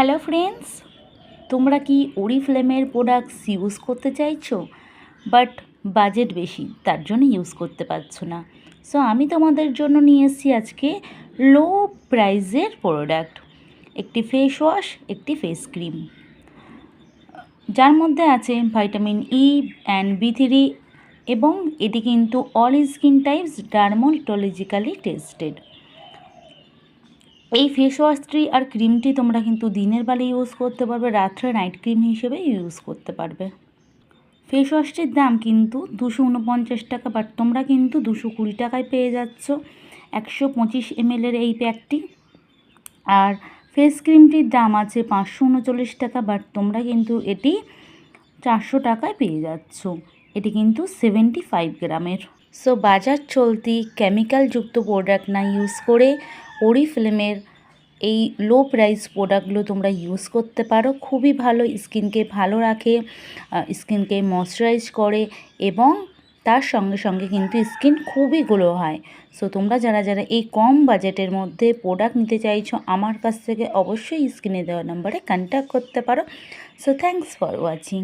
Hello friends, তোমরা কি ওরিফ্লেমের products use করতে চাইছো বাট বাজেট বেশি, তার জন্য ইউজ করতে পারছো না? সো আমি তোমাদের জন্য নিয়ে এসেছি আজকে লো প্রাইসের প্রোডাক্ট, একটি ফেস ওয়াশ, একটি ফেস ক্রিম, যার মধ্যে আছে ভিটামিন ই অ্যান্ড B3 এবং এটি কিন্তু all skin types dermatologically tested. এই ফেস ওয়াশটি আর ক্রিমটি তোমরা কিন্তু দিনের বেলা ইউজ করতে পারবে, রাত্রে নাইট ক্রিম হিসেবে ইউজ করতে পারবে। ফেস ওয়াশটির দাম কিন্তু 249 টাকা, বাট তোমরা কিন্তু 220 টাকায় পেয়ে যাচ্ছ 125 ml এই প্যাকটি। আর ফেস ক্রিমটির দাম আছে 539 টাকা, বাট তোমরা কিন্তু এটি 400 টাকায় পেয়ে যাচ্ছ। এটি কিন্তু 75 গ্রামের। সো বাজার চলতি কেমিক্যালযুক্ত প্রোডাক্ট না ইউজ করে ওরিফ্লেমের এই লো প্রাইস প্রোডাক্টগুলো তোমরা ইউজ করতে পারো। খুবই ভালো, স্কিনকে ভালো রাখে, স্কিনকে ময়শ্চারাইজ করে এবং তার সঙ্গে সঙ্গে কিন্তু স্কিন খুবই গ্লো হয়। সো তোমরা যারা যারা এই কম বাজেটের মধ্যে প্রোডাক্ট নিতে চাইছো, আমার কাছ থেকে অবশ্যই স্ক্রিনে দেওয়া নাম্বারে কন্ট্যাক্ট করতে পারো। So thanks for watching.